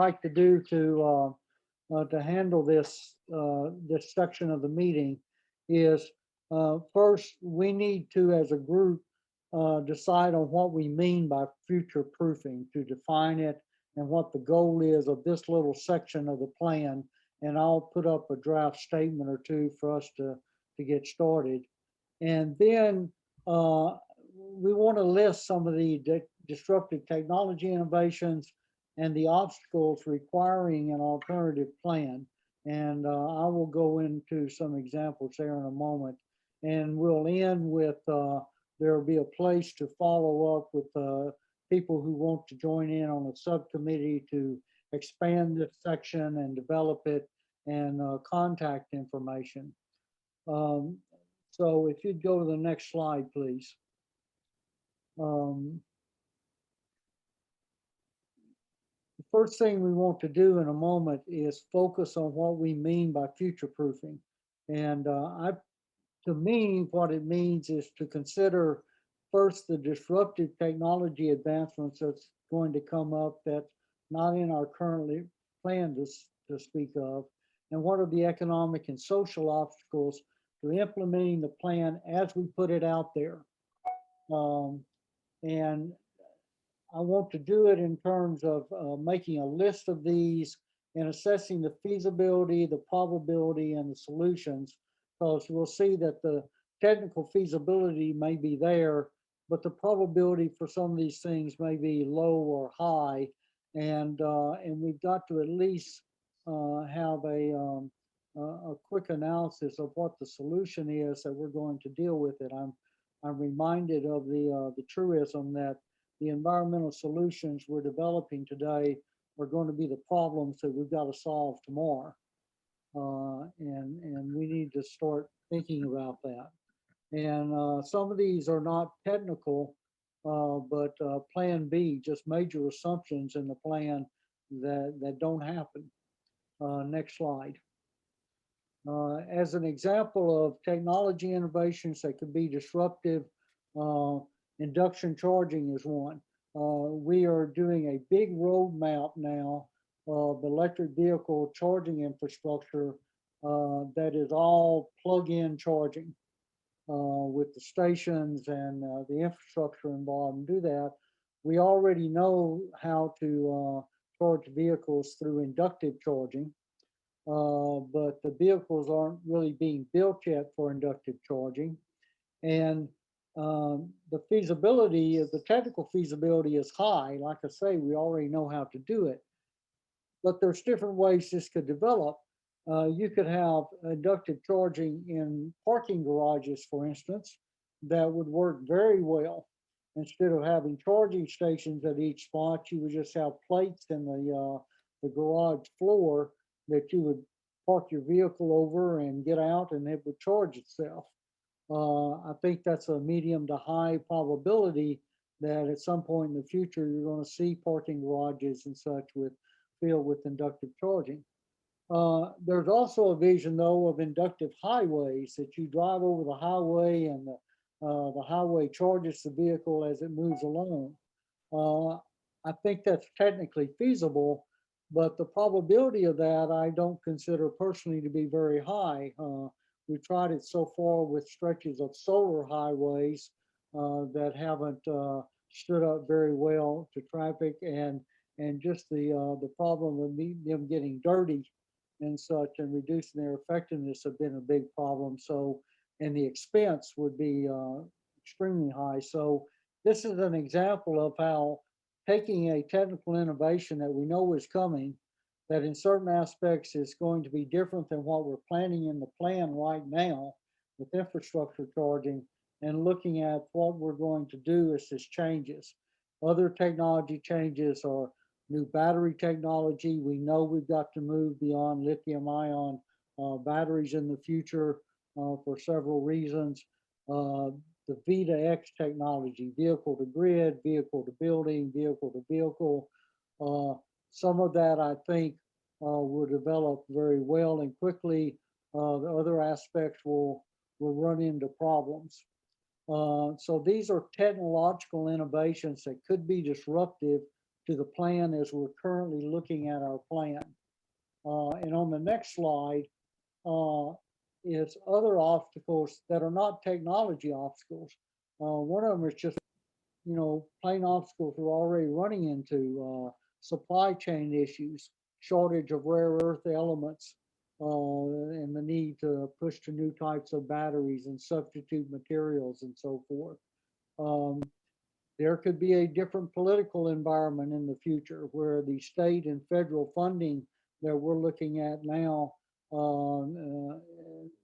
like to do to handle this this section of the meeting is first we need to, as a group, decide on what we mean by future proofing, to define it and what the goal is of this little section of the plan. And I'll put up a draft statement or two for us to get started. And then we want to list some of the disruptive technology innovations and the obstacles requiring an alternative plan. And I will go into some examples there in a moment. And we'll end with there will be a place to follow up with people who want to join in on a subcommittee to expand this section and develop it, and contact information. So if you'd go to the next slide, please. The first thing we want to do in a moment is focus on what we mean by future proofing. And to me, what it means is to consider first the disruptive technology advancements that's going to come up that's not in our currently plan to speak of, and what are the economic and social obstacles to implementing the plan as we put it out there. And I want to do it in terms of making a list of these and assessing the feasibility, the probability, and the solutions, because we'll see that the technical feasibility may be there, but the probability for some of these things may be low or high, and we've got to at least have a quick analysis of what the solution is that we're going to deal with it. I'm reminded of the truism that the environmental solutions we're developing today are going to be the problems that we've got to solve tomorrow, and we need to start thinking about that. And some of these are not technical, but Plan B, just major assumptions in the plan that don't happen. Next slide. As an example of technology innovations that could be disruptive, induction charging is one. We are doing a big roadmap now of electric vehicle charging infrastructure that is all plug-in charging with the stations and the infrastructure involved. And do that, we already know how to charge vehicles through inductive charging. But the vehicles aren't really being built yet for inductive charging. And the feasibility, the technical feasibility is high. Like I say, we already know how to do it. But there's different ways this could develop. You could have inductive charging in parking garages, for instance, that would work very well. Instead of having charging stations at each spot, you would just have plates in the garage floor that you would park your vehicle over and get out, and it would charge itself. I think that's a medium to high probability that at some point in the future you're going to see parking garages and such filled with inductive charging. There's also a vision, though, of inductive highways, that you drive over the highway and the highway charges the vehicle as it moves along. I think that's technically feasible, but the probability of that I don't consider personally to be very high. We've tried it so far with stretches of solar highways that haven't stood up very well to traffic, and just the problem of them getting dirty and such and reducing their effectiveness have been a big problem. So, and the expense would be extremely high. So this is an example of how taking a technical innovation that we know is coming, that in certain aspects is going to be different than what we're planning in the plan right now with infrastructure charging, and looking at what we're going to do as this changes. Other technology changes are new battery technology. We know we've got to move beyond lithium ion batteries in the future for several reasons. The V2X technology, vehicle to grid, vehicle to building, vehicle to vehicle. Some of that I think will develop very well and quickly. The other aspects will run into problems. So these are technological innovations that could be disruptive to the plan as we're currently looking at our plan. And on the next slide is other obstacles that are not technology obstacles. One of them is just, plain obstacles we're already running into, supply chain issues, shortage of rare earth elements, and the need to push to new types of batteries and substitute materials and so forth. There could be a different political environment in the future where the state and federal funding that we're looking at now,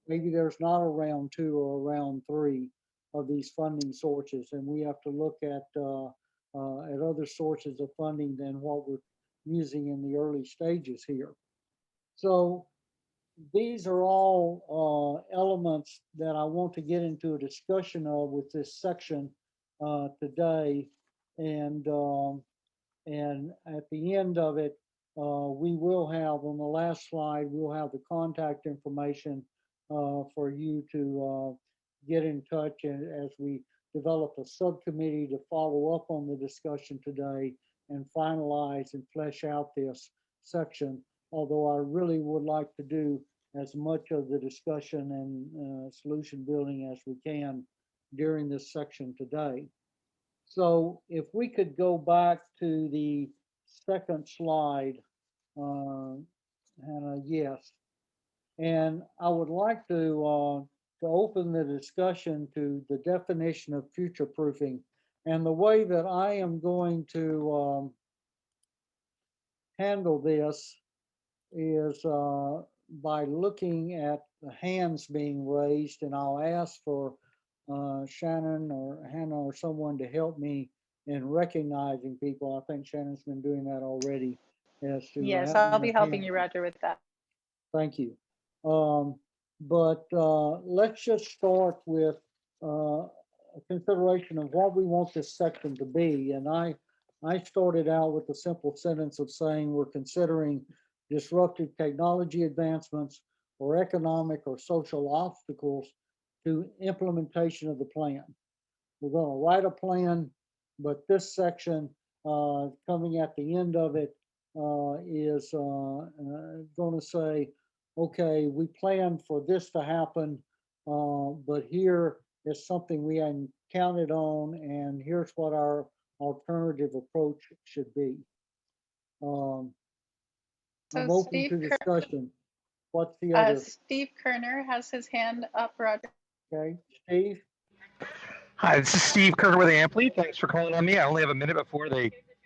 maybe there's not a round 2 or a round 3 of these funding sources, and we have to look at other sources of funding than what we're using in the early stages here. So these are all elements that I want to get into a discussion of with this section today, and at the end of it, we will have on the last slide, we'll have the contact information for you to get in touch, and as we develop a subcommittee to follow up on the discussion today and finalize and flesh out this section. Although I really would like to do as much of the discussion and solution building as we can during this section today. So if we could go back to the second slide, Hannah, yes. And I would like to open the discussion to the definition of future proofing. And the way that I am going to handle this is by looking at the hands being raised, and I'll ask for Shannon or Hannah or someone to help me in recognizing people. I think Shannon's been doing that already. As to yes, I'll be helping you, Roger, with that. Thank you. But let's just start with a consideration of what we want this section to be. And I started out with the simple sentence of saying we're considering disruptive technology advancements or economic or social obstacles to implementation of the plan. We're going to write a plan, but this section coming at the end of it is going to say, okay, we planned for this to happen, but here is something we hadn't counted on, and here's what our alternative approach should be. I'm open to discussion. What's the other? Steve Kerner has his hand up, Roger. Okay, Steve? Hi, this is Steve Kerner with Amply. Thanks for calling on me. I only have a minute before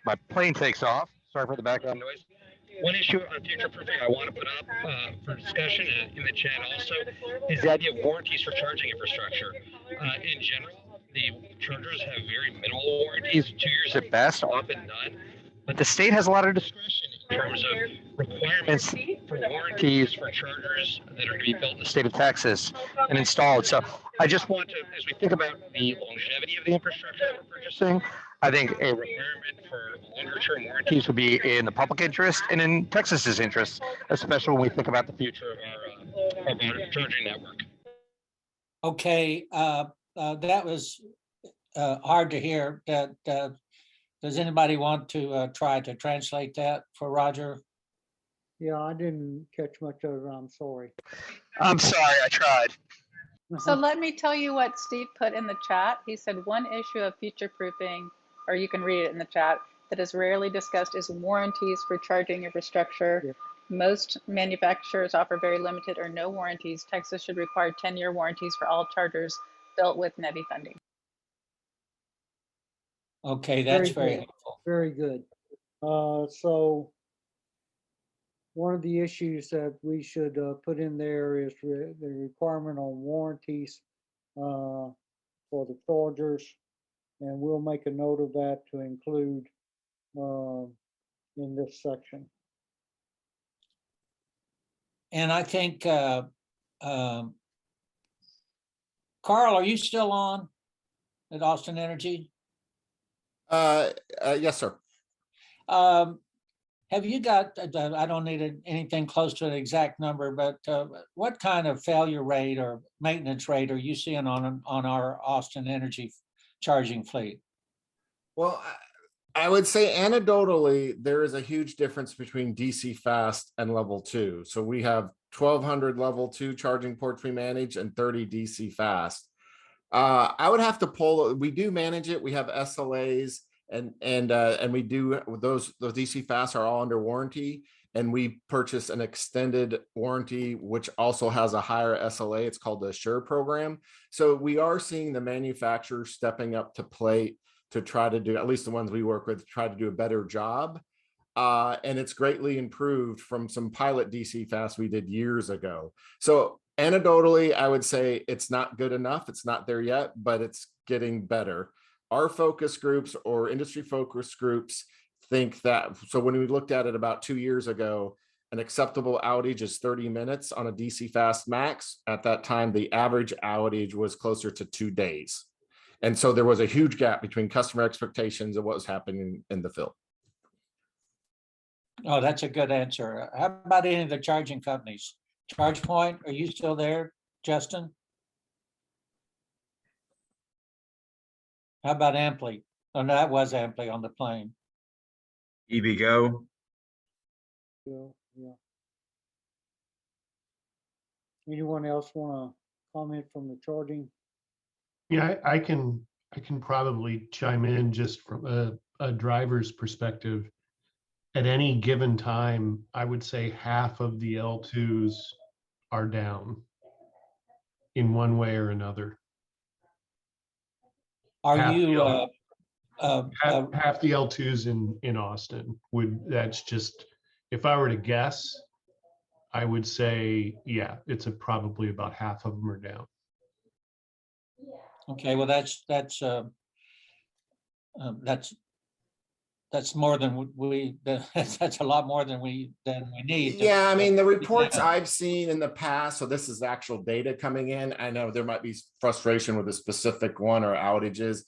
my plane takes off. Sorry for the background noise. One issue on future proofing I want to put up for discussion in the chat also is the idea of warranties for charging infrastructure. In general, the chargers have very minimal warranties, 2 years at best, often none. But the state has a lot of discretion in terms of requirements for warranties for chargers that are going to be built in the state of Texas and installed. So I just want to, as we think about the longevity of the infrastructure that we're purchasing, I think a requirement for longer-term warranties would be in the public interest and in Texas's interest, especially when we think about the future of our charging network. Okay, that was hard to hear. Does anybody want to try to translate that for Roger? Yeah, I didn't catch much of it. I'm sorry. I'm sorry, I tried. So let me tell you what Steve put in the chat. He said one issue of future proofing, or you can read it in the chat, that is rarely discussed is warranties for charging infrastructure. Yeah. Most manufacturers offer very limited or no warranties. Texas should require 10-year warranties for all chargers built with NEVI funding. Okay, that's very helpful. Very good. So one of the issues that we should put in there is the requirement on warranties for the chargers, and we'll make a note of that to include in this section. And I think, Carl, are you still on at Austin Energy? Yes, sir. Have you got, I don't need anything close to an exact number, but what kind of failure rate or maintenance rate are you seeing on our Austin Energy charging fleet? Well, I would say anecdotally, there is a huge difference between DC fast and level 2. So we have 1,200 level 2 charging ports we manage and 30 DC fast. I would have to pull. We do manage it. We have SLAs, and we do those DC fast are all under warranty, and we purchase an extended warranty, which also has a higher SLA. It's called the Assure program. So we are seeing the manufacturers stepping up to plate to try to do, at least the ones we work with, try to do a better job. And it's greatly improved from some pilot DC fast we did years ago. So anecdotally, I would say it's not good enough. It's not there yet, but it's getting better. Our focus groups or industry focus groups think that, so when we looked at it about 2 years ago, an acceptable outage is 30 minutes on a DC fast max. At that time, the average outage was closer to 2 days. And so there was a huge gap between customer expectations and what was happening in the field. Oh, that's a good answer. How about any of the charging companies? ChargePoint, are you still there, Justin? How about Ampli? Oh, no, that was Ampli on the plane. EVgo. Yeah. Anyone else want to comment from the charging? Yeah, I can probably chime in just from a driver's perspective. At any given time, I would say half of the L2s are down in one way or another. Are Half you, half the L2s in Austin that's just, if I were to guess, I would say, yeah, it's probably about half of them are down. okay, well, that's more than that's a lot more than we need. Yeah, I mean, the reports I've seen in the past, so this is actual data coming in. I know there might be frustration with a specific one or outages.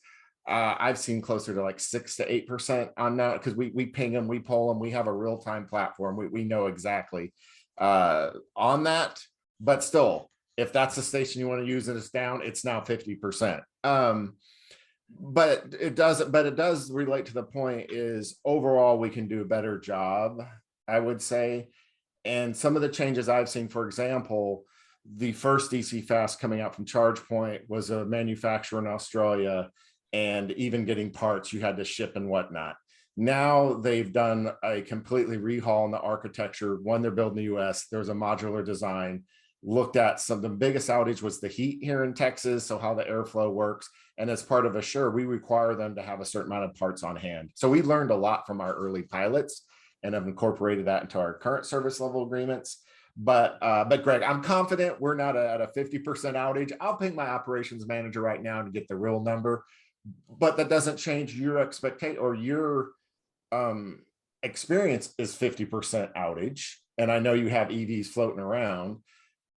I've seen closer to like 6 to 8% on that because we ping them, we pull them, we have a real-time platform. We know exactly on that, but still, if that's the station you want to use and it's down, it's now 50%. But it does relate to the point is overall we can do a better job, I would say. And some of the changes I've seen, for example, the first DC fast coming out from ChargePoint was a manufacturer in Australia, and even getting parts you had to ship and whatnot. Now they've done a completely rehaul in the architecture. One, they're building the US. There's a modular design. Looked at some, the biggest outage was the heat here in Texas, so how the airflow works. And as part of Assure, we require them to have a certain amount of parts on hand. So we learned a lot from our early pilots and have incorporated that into our current service level agreements. But Greg, I'm confident we're not at a 50% outage. I'll ping my operations manager right now to get the real number, but that doesn't change your expectation or your experience is 50% outage. And I know you have EVs floating around.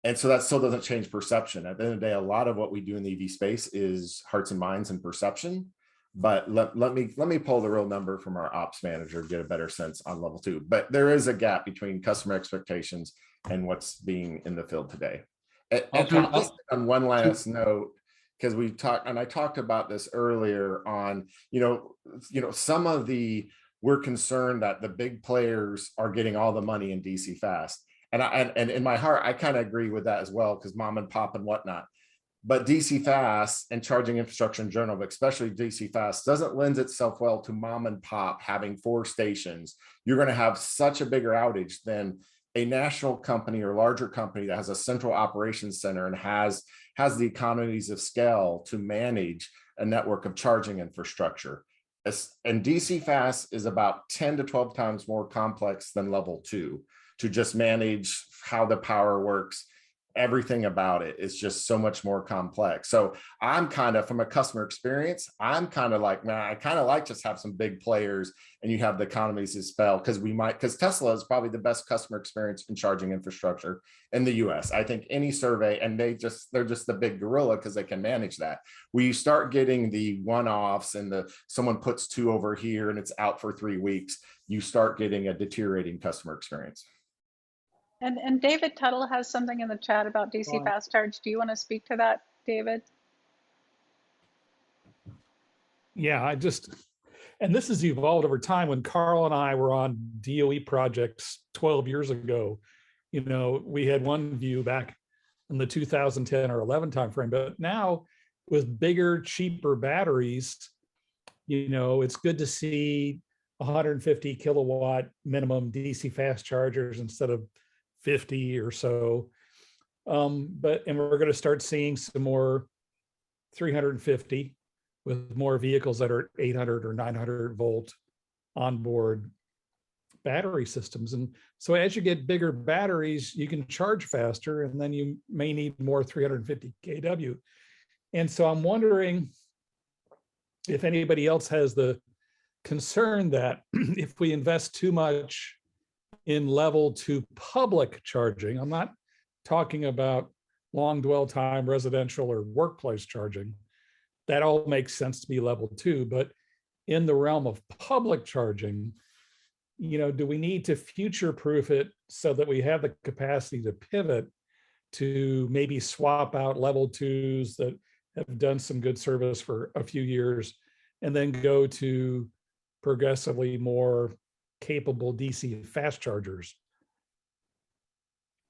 And so that still doesn't change perception. At the end of the day, a lot of what we do in the EV space is hearts and minds and perception. But let me pull the real number from our ops manager to get a better sense on level 2. But there is a gap between customer expectations and what's being in the field today. And on one last note, because we talked, and I talked about this earlier on, some of the, we're concerned that the big players are getting all the money in DC fast. And in my heart, I kind of agree with that as well, because mom and pop and whatnot. But DC fast and charging infrastructure in general, but especially DC fast, doesn't lend itself well to mom and pop having 4 stations. You're going to have such a bigger outage than a national company or larger company that has a central operations center and has the economies of scale to manage a network of charging infrastructure. And DC fast is about 10 to 12 times more complex than level 2 to just manage how the power works. Everything about it is just so much more complex. So I'm kind of, from a customer experience, I'm kind of like, man, I kind of like just have some big players and you have the economies of scale, because Tesla is probably the best customer experience in charging infrastructure in the US. I think any survey, and they're just the big gorilla because they can manage that. Where you start getting the one-offs and someone puts 2 over here and it's out for 3 weeks, you start getting a deteriorating customer experience. And David Tuttle has something in the chat about DC fast charge. Do you want to speak to that, David? Yeah, And this has evolved over time. When Carl and I were on DOE projects 12 years ago, you know, we had one view back in the 2010 or 11 timeframe, but now with bigger, cheaper batteries, you know, it's good to see 150 kilowatt minimum DC fast chargers instead of 50 or so. And we're going to start seeing some more 350 with more vehicles that are 800 or 900 volt onboard battery systems. And so as you get bigger batteries, you can charge faster, and then you may need more 350 kW. And so I'm wondering if anybody else has the concern that if we invest too much in level 2 public charging, I'm not talking about long dwell time residential or workplace charging, that all makes sense to be level 2, but in the realm of public charging, you know, do we need to future proof it so that we have the capacity to pivot to maybe swap out level 2s that have done some good service for a few years and then go to progressively more capable DC fast chargers?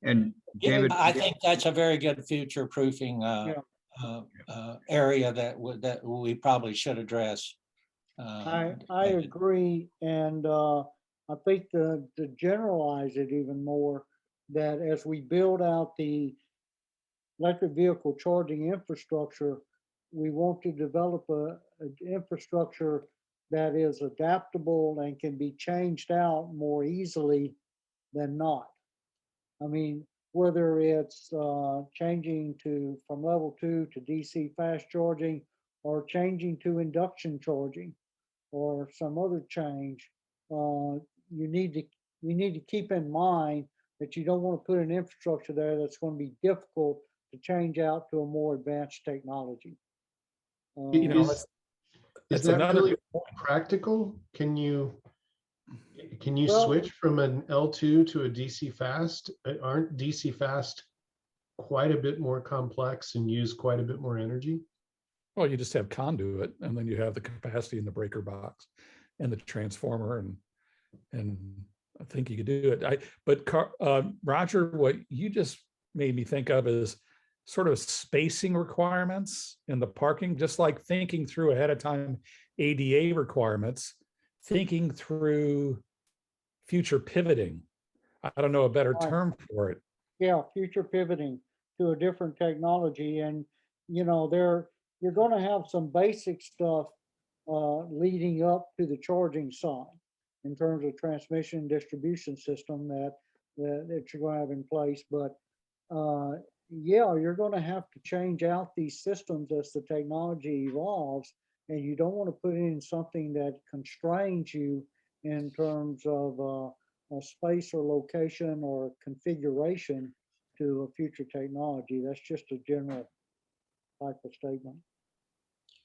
And Yeah, David, I think that's a very good future proofing area that we probably should address. I David. agree, and I think to generalize it even more, that as we build out the electric vehicle charging infrastructure, we want to develop an infrastructure that is adaptable and can be changed out more easily than not. I mean, whether it's changing from level 2 to DC fast charging, or changing to induction charging, or some other change, you need to keep in mind that you don't want to put an infrastructure there that's going to be difficult to change out to a more advanced technology. You know, Is that's that another really good point. practical? Can you Well- switch from an L2 to a DC fast? Aren't DC fast quite a bit more complex and use quite a bit more energy? Well, you just have conduit, and then you have the capacity in the breaker box and the transformer, and I think you could do it. Roger, what you just made me think of is sort of spacing requirements in the parking, just like thinking through ahead of time ADA requirements, thinking through future pivoting. I don't know a better Right. term for it. Yeah, future pivoting to a different technology, and you know, you're going to have some basic stuff leading up to the charging side in terms of transmission and distribution system that you're going to have in place. But yeah, you're going to have to change out these systems as the technology evolves, and you don't want to put in something that constrains you in terms of a space or location or configuration to a future technology. That's just a general type of statement.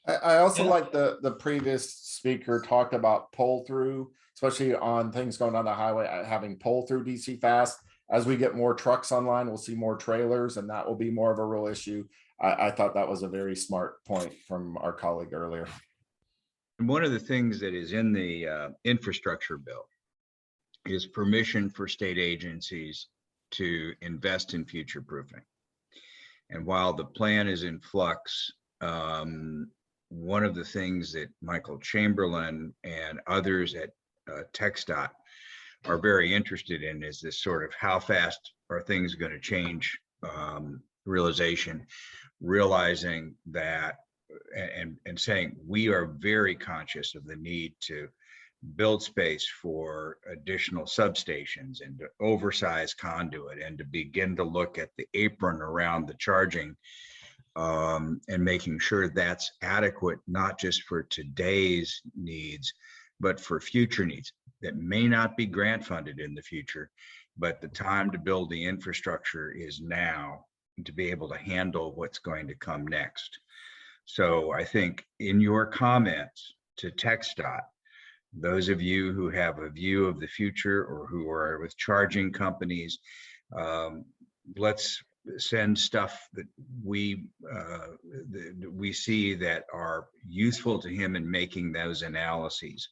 I also Yeah. like the previous speaker talked about pull through, especially on things going on the highway, having pull through DC fast. As we get more trucks online, we'll see more trailers, and that will be more of a real issue. I thought that was a very smart point from our colleague earlier. and one of the things that is in the infrastructure bill is permission for state agencies to invest in future proofing. And while the plan is in flux, one of the things that Michael Chamberlain and others at TxETRA are very interested in is this sort of how fast are things going to change realization, realizing that and saying we are very conscious of the need to build space for additional substations and to oversize conduit and to begin to look at the apron around the charging and making sure that's adequate, not just for today's needs, but for future needs that may not be grant funded in the future, but the time to build the infrastructure is now to be able to handle what's going to come next. So I think in your comments to TxDOT, those of you who have a view of the future or who are with charging companies, let's send stuff that we see that are useful to him in making those analyses.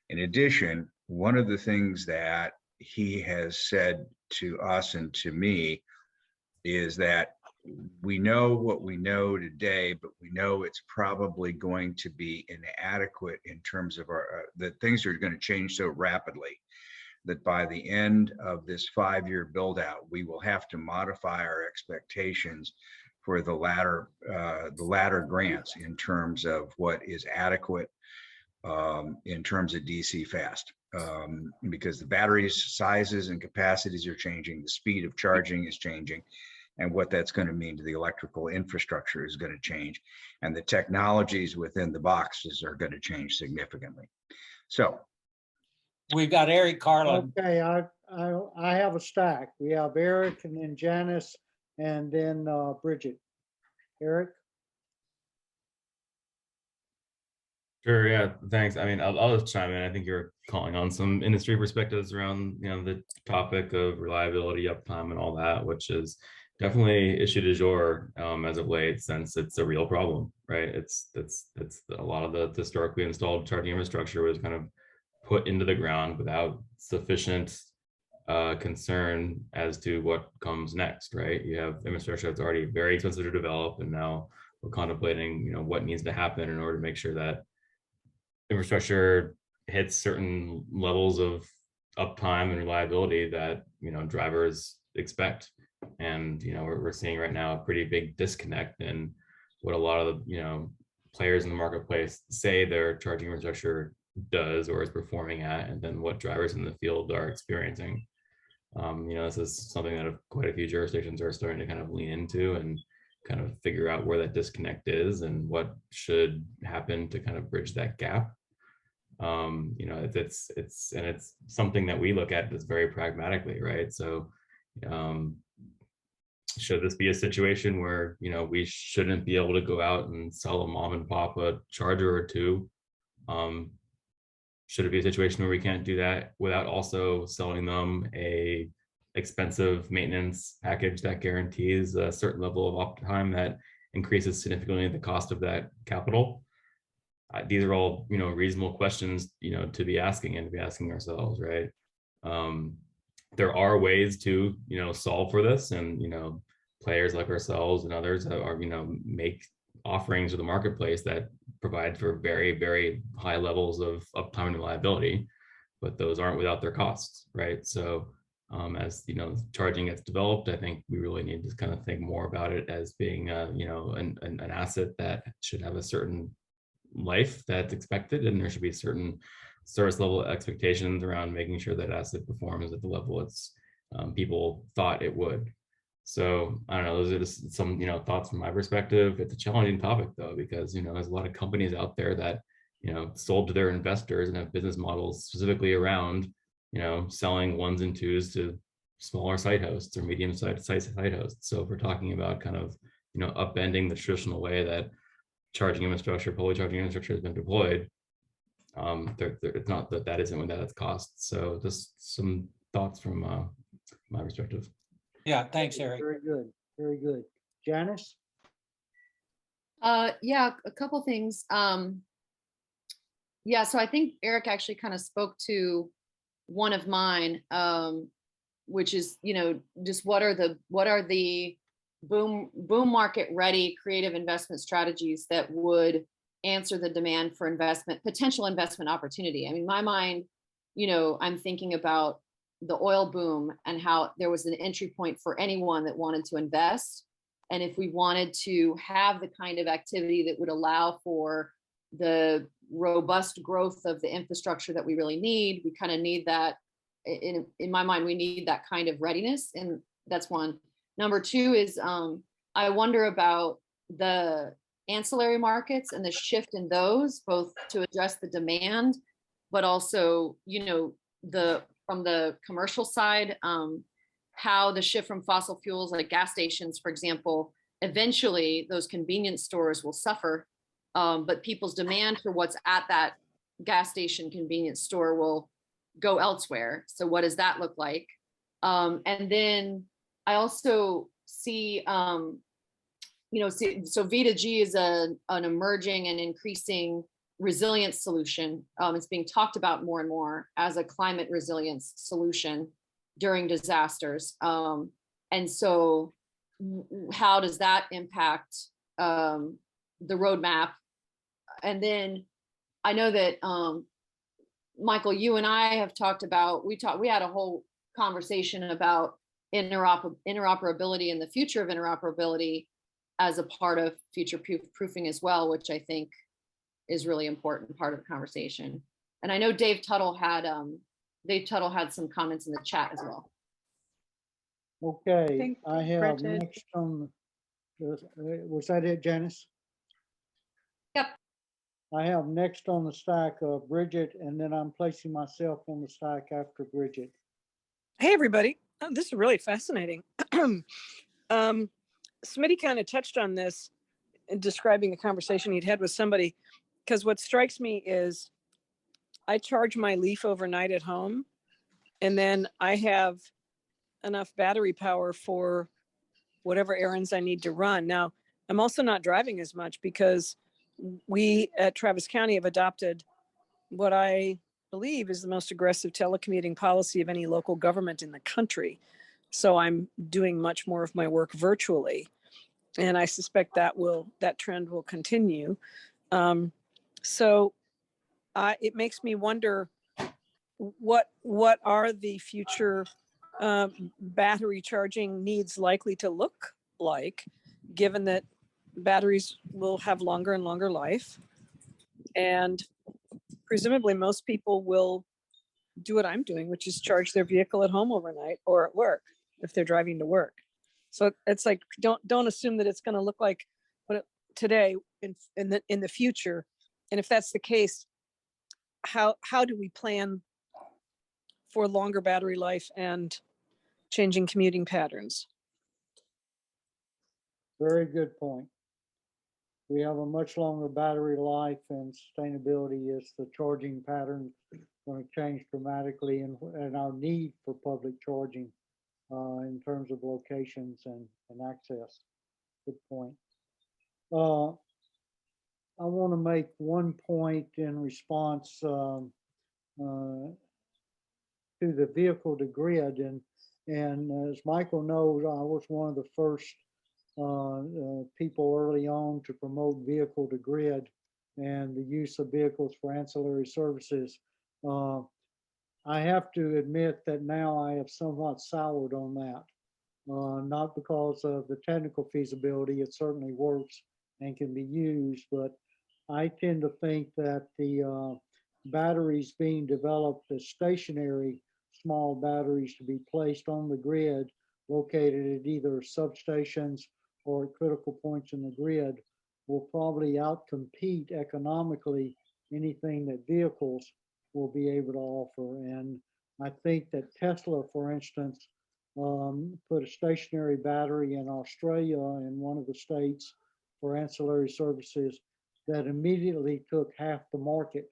In addition, one of the things that he has said to us and to me is that we know what we know today, but we know it's probably going to be inadequate in terms of our, that things are going to change so rapidly that by the end of this 5-year build out, we will have to modify our expectations for the latter grants in terms of what is adequate in terms of DC fast, because the batteries sizes and capacities are changing, the speed of charging is changing, and what that's going to mean to the electrical infrastructure is going to change, and the technologies within the boxes are going to change significantly. So We've got Eric Carlin. Okay, I have a stack. We have Eric and then Janice and then Bridget. Eric? Sure, yeah, thanks. I mean, I'll just chime in. I think you're calling on some industry perspectives around, the topic of reliability, uptime, and all that, which is definitely issue du jour as of late, since it's a real problem, right? It's a lot of the historically installed charging infrastructure was kind of put into the ground without sufficient concern as to what comes next, right? You have infrastructure that's already very expensive to develop, and now we're contemplating, what needs to happen in order to make sure that infrastructure hits certain levels of uptime and reliability that drivers expect. And we're seeing right now a pretty big disconnect in what a lot of the players in the marketplace say their charging infrastructure does or is performing at, and then what drivers in the field are experiencing. This is something that quite a few jurisdictions are starting to kind of lean into and kind of figure out where that disconnect is and what should happen to kind of bridge that gap. It's something that we look at this very pragmatically, right? So should this be a situation where we shouldn't be able to go out and sell a mom and pop a charger or two? Should it be a situation where we can't do that without also selling them a expensive maintenance package that guarantees a certain level of uptime that increases significantly the cost of that capital? These are all reasonable questions to be asking and to be asking ourselves, right? There are ways to solve for this, and players like ourselves and others that are make offerings to the marketplace that provide for very, very high levels of uptime and reliability, but those aren't without their costs, right? So as charging gets developed, I think we really need to kind of think more about it as being an asset that should have a certain life that's expected, and there should be certain service level expectations around making sure that asset performs at the level it's people thought it would. So I don't know, those are just some thoughts from my perspective. It's a challenging topic though, because there's a lot of companies out there that sold to their investors and have business models specifically around selling ones and twos to smaller site hosts or medium sized site hosts. So if we're talking about kind of upending the traditional way that charging infrastructure, public charging infrastructure has been deployed, it's not that isn't without its costs. So just some thoughts from my perspective. Yeah, thanks, Eric. Very good, very good. Janice? Yeah, a couple things. Yeah, so I think Eric actually kind of spoke to one of mine, which is, just what are the boom market ready creative investment strategies that would answer the demand for potential investment opportunity. I mean, my mind, I'm thinking about the oil boom and how there was an entry point for anyone that wanted to invest. And if we wanted to have the kind of activity that would allow for the robust growth of the infrastructure that we really need, we kind of need that. In my mind, we need that kind of readiness. And that's one. Number two is I wonder about the ancillary markets and the shift in those, both to address the demand, but also, from the commercial side, how the shift from fossil fuels like gas stations, for example, eventually those convenience stores will suffer, but people's demand for what's at that gas station convenience store will go elsewhere. So what does that look like? And then I also see so V2G is an emerging and increasing resilience solution. It's being talked about more and more as a climate resilience solution during disasters. And so how does that impact the roadmap? And then I know that Michael, you and I have talked about, we had a whole conversation about interoperability and the future of interoperability as a part of future proofing as well, which I think is really important part of the conversation. And I know Dave Tuttle had some comments in the chat as well. Okay, think I have Bridget- next on, was that it, Janice? Yep. I have next on the stack Bridget, and then I'm placing myself on the stack after Bridget. Hey, everybody. Oh, this is really fascinating. Smitty kind of touched on this in describing a conversation he'd had with somebody, because what strikes me is I charge my Leaf overnight at home, and then I have enough battery power for whatever errands I need to run. Now, I'm also not driving as much because we at Travis County have adopted what I believe is the most aggressive telecommuting policy of any local government in the country. So I'm doing much more of my work virtually. And I suspect that trend will continue. So it makes me wonder what are the future battery charging needs likely to look like, given that batteries will have longer and longer life. And presumably most people will do what I'm doing, which is charge their vehicle at home overnight or at work if they're driving to work. So it's like, don't assume that it's going to look like today in the future. And if that's the case, how do we plan for longer battery life and changing commuting patterns? Very good point. We have a much longer battery life, and sustainability is the charging pattern going to change dramatically, and our need for public charging in terms of locations and access. Good point. I want to make one point in response to the vehicle to grid, and as Michael knows, I was one of the first people early on to promote vehicle to grid and the use of vehicles for ancillary services. I have to admit that now I have somewhat soured on that, not because of the technical feasibility, it certainly works and can be used, but I tend to think that the batteries being developed as stationary small batteries to be placed on the grid, located at either substations or at critical points in the grid, will probably outcompete economically anything that vehicles will be able to offer. And I think that Tesla, for instance, put a stationary battery in Australia in one of the states for ancillary services that immediately took half the market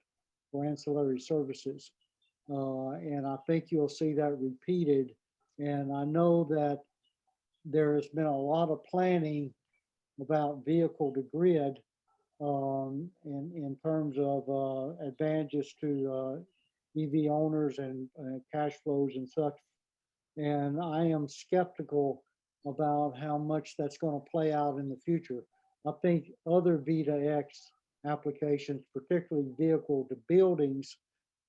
for ancillary services. And I think you'll see that repeated. And I know that there has been a lot of planning about vehicle to grid in terms of advantages to EV owners and cash flows and such. And I am skeptical about how much that's going to play out in the future. I think other V2X applications, particularly vehicle to buildings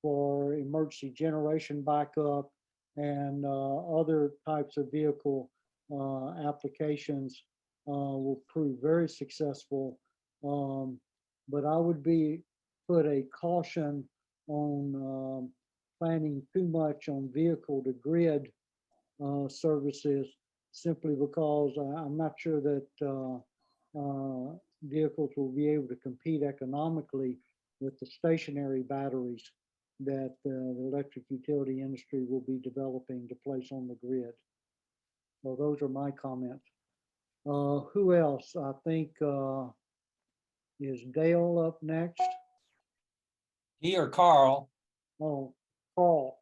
for emergency generation backup and other types of vehicle applications will prove very successful. But I would put a caution on planning too much on vehicle to grid services, simply because I'm not sure that vehicles will be able to compete economically with the stationary batteries that the electric utility industry will be developing to place on the grid. So those are my comments. Who else? I think is Dale up next? He or Carl? Oh, Paul.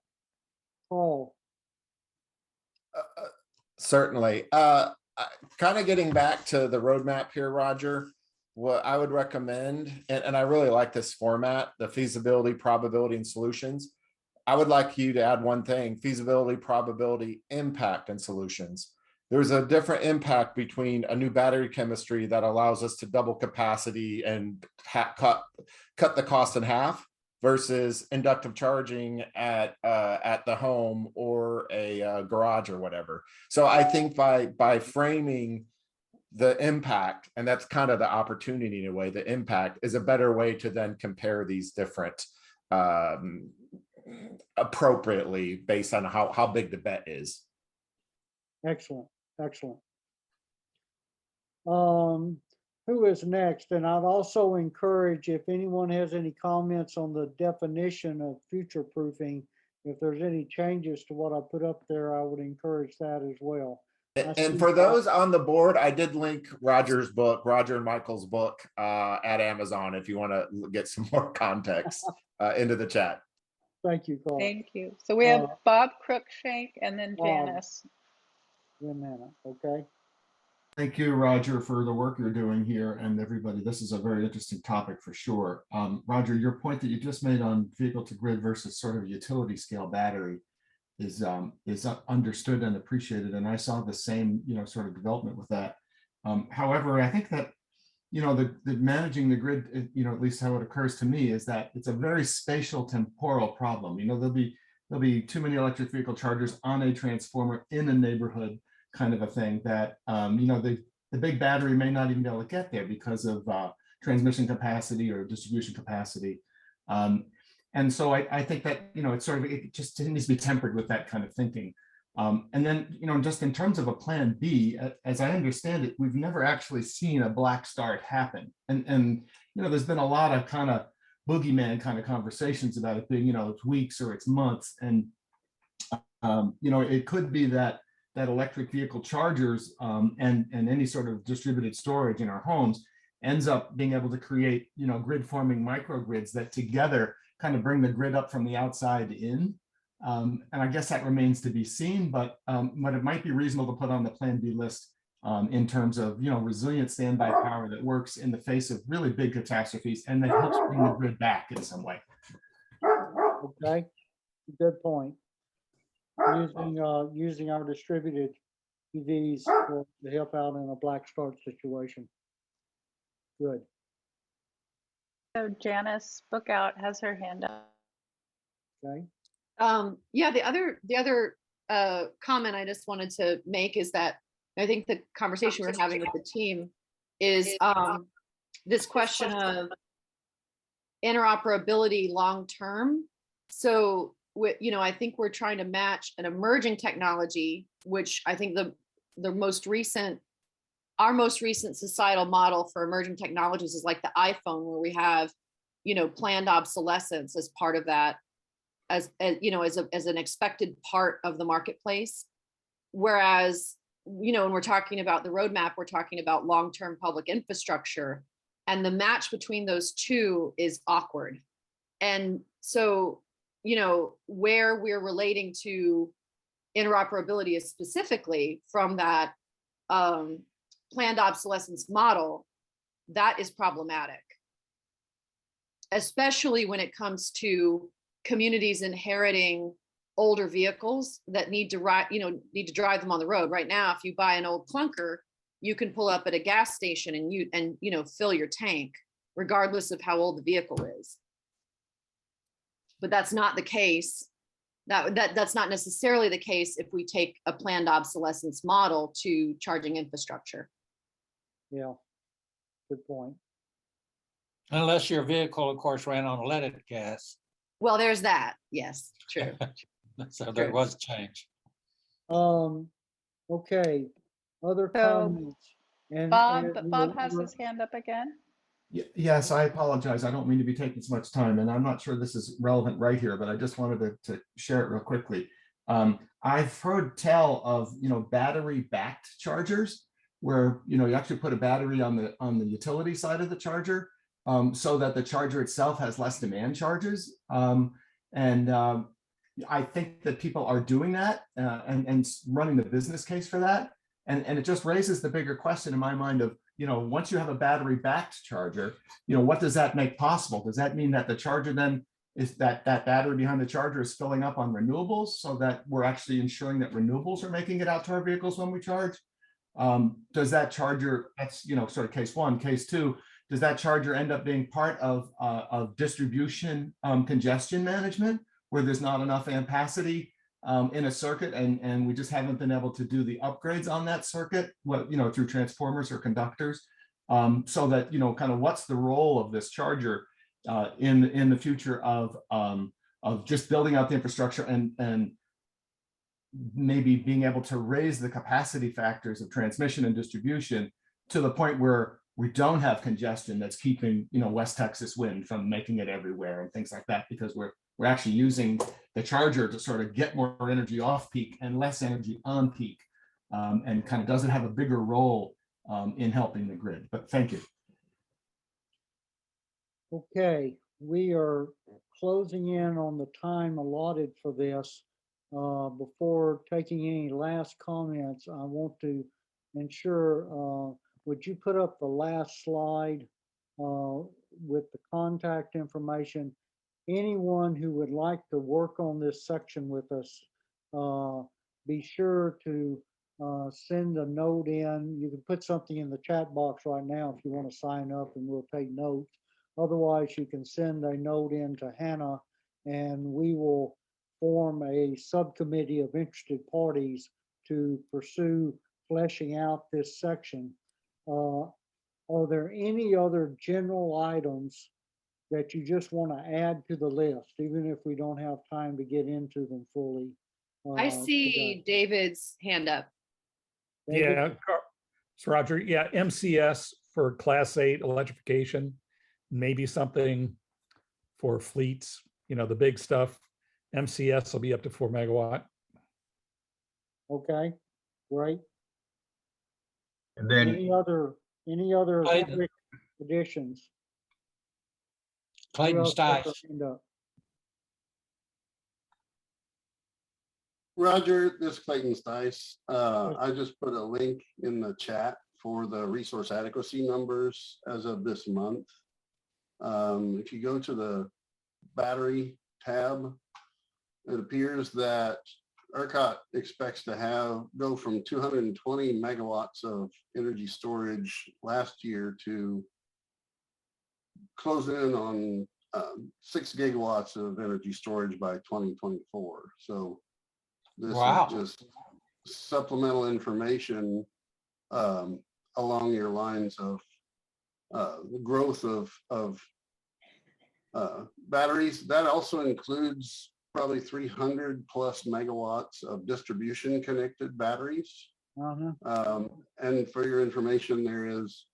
Paul. Certainly. kind of getting back to the roadmap here, Roger, what I would recommend, and I really like this format, the feasibility, probability, and solutions. I would like you to add one thing: feasibility, probability, impact, and solutions. There's a different impact between a new battery chemistry that allows us to double capacity and cut the cost in half versus inductive charging at the home or a garage or whatever. So I think by framing the impact, and that's kind of the opportunity in a way, the impact is a better way to then compare these different appropriately based on how big the bet is. Excellent, excellent. Who is next? And I'd also encourage, if anyone has any comments on the definition of future proofing, if there's any changes to what I put up there, I would encourage that as well. And for those on the board, I did link Roger's book, Roger and Michael's book, at Amazon if you want to get some more context into the chat. Thank you, Carl. Thank you. So we have Bob Cruikshank and then Janice. Okay. Thank you, Roger, for the work you're doing here, and everybody. This is a very interesting topic for sure. Roger, your point that you just made on vehicle to grid versus sort of utility scale battery is understood and appreciated, and I saw the same sort of development with that. However, I think that the managing the grid, at least how it occurs to me, is that it's a very spatial temporal problem. There'll be too many electric vehicle chargers on a transformer in a neighborhood, kind of a thing that the big battery may not even be able to get there because of transmission capacity or distribution capacity. And so I think that it's sort of, it just needs to be tempered with that kind of thinking. And then just in terms of a plan B, as I understand it, we've never actually seen a black start happen. And there's been a lot of kind of boogeyman kind of conversations about it being it's weeks or it's months. And it could be that electric vehicle chargers and any sort of distributed storage in our homes ends up being able to create grid forming microgrids that together kind of bring the grid up from the outside in. And I guess that remains to be seen, but it might be reasonable to put on the plan B list in terms of resilient standby power that works in the face of really big catastrophes and that helps bring the grid back in some way. Okay, good point. Using our distributed EVs to help out in a black start situation. Good. So Janice Bookout has her hand up. Okay. Yeah, the other comment I just wanted to make is that I think the conversation we're having with the team is this question of interoperability long term. So I think we're trying to match an emerging technology, which I think our most recent societal model for emerging technologies is like the iPhone, where we have, planned obsolescence as part of that, as an expected part of the marketplace. Whereas, when we're talking about the roadmap, we're talking about long-term public infrastructure, and the match between those two is awkward. And so, where we're relating to interoperability is specifically from that planned obsolescence model, that is problematic, especially when it comes to communities inheriting older vehicles that need to drive them on the road. Right now, if you buy an old clunker, you can pull up at a gas station and fill your tank, regardless of how old the vehicle is. But that's not the case. That's not necessarily the case if we take a planned obsolescence model to charging infrastructure. Yeah, good point. Unless your vehicle, of course, ran on leaded gas. Well, there's that. Yes, true. So there was change. Okay. Other comments? And Bob has his hand up again. Yes, I apologize. I don't mean to be taking so much time, and I'm not sure this is relevant right here, but I just wanted to share it real quickly. I've heard tell of battery-backed chargers, where you actually put a battery on the utility side of the charger, so that the charger itself has less demand charges. I think that people are doing that and running the business case for that. And it just raises the bigger question in my mind of, once you have a battery backed charger, what does that make possible? Does that mean that the charger then is that battery behind the charger is filling up on renewables so that we're actually ensuring that renewables are making it out to our vehicles when we charge? Does that charger, that's, sort of case one. Case two, does that charger end up being part of distribution congestion management, where there's not enough ampacity in a circuit, and we just haven't been able to do the upgrades on that circuit, through transformers or conductors, so that, kind of what's the role of this charger in the future of just building out the infrastructure and maybe being able to raise the capacity factors of transmission and distribution to the point where we don't have congestion that's keeping, West Texas wind from making it everywhere and things like that, because we're actually using the charger to sort of get more energy off peak and less energy on peak, and kind of doesn't have a bigger role in helping the grid. But thank you. Okay, we are closing in on the time allotted for this. Before taking any last comments, I want to ensure, would you put up the last slide with the contact information? Anyone who would like to work on this section with us, be sure to send a note in. You can put something in the chat box right now if you want to sign up, and we'll take notes. Otherwise, you can send a note in to Hannah, and we will form a subcommittee of interested parties to pursue fleshing out this section. Are there any other general items that you just want to add to the list, even if we don't have time to get into them fully? I see David's hand up. David? Yeah, so Roger, yeah, MCS for Class 8 electrification, maybe something for fleets, the big stuff. MCS will be up to 4 megawatt. Okay, great. And then Any other Clayton. quick additions? Clayton Who else has Stice. their hand up? Roger, this is Clayton Stice. I just put a link in the chat for the resource adequacy numbers as of this month. If you go to the battery tab, it appears that ERCOT expects to go from 220 megawatts of energy storage last year to close in on 6 gigawatts of energy storage by 2024. So this Wow. is just supplemental information along your lines of the growth of batteries. That also includes probably 300 plus megawatts of distribution connected batteries. And for your information, there is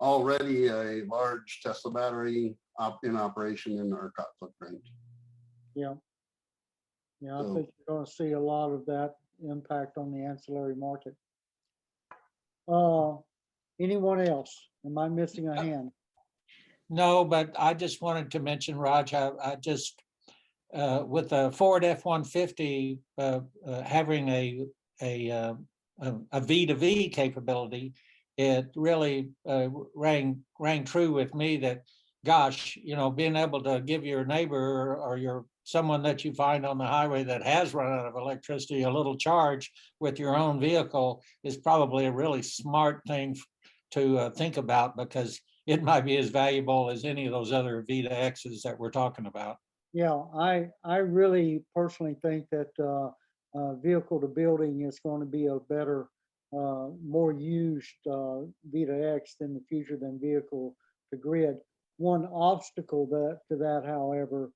already a large Tesla battery in operation in our ERCOT footprint. Yeah. Yeah, I So- think you're going to see a lot of that impact on the ancillary market. Anyone else? Am I missing a hand? No, but I just wanted to mention, Raj, I just, with the Ford F-150 having a V2V capability, it really rang true with me that, gosh, being able to give your neighbor or someone that you find on the highway that has run out of electricity a little charge with your own vehicle is probably a really smart thing to think about, because it might be as valuable as any of those other V2Xs that we're talking about. Yeah, I really personally think that vehicle to building is going to be a better, more used V2X in the future than vehicle to grid. One obstacle to that, however,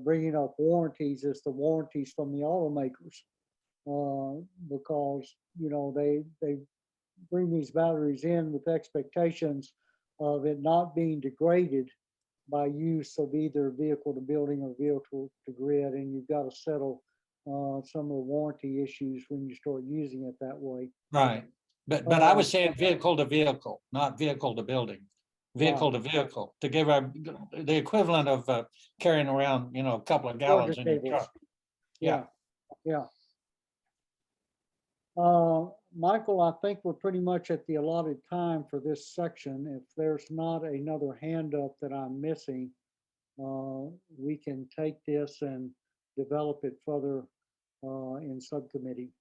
bringing up warranties, is the warranties from the automakers, because they bring these batteries in with expectations of it not being degraded by use of either vehicle to building or vehicle to grid, and you've got to settle some of the warranty issues when you start using it that way. Right. But I was saying vehicle to vehicle, not vehicle to building. Vehicle to vehicle, to give the equivalent of carrying around, a couple of gallons in your Cables. truck. Yeah. Michael, I think we're pretty much at the allotted time for this section. If there's not another hand up that I'm missing, we can take this and develop it further in subcommittee.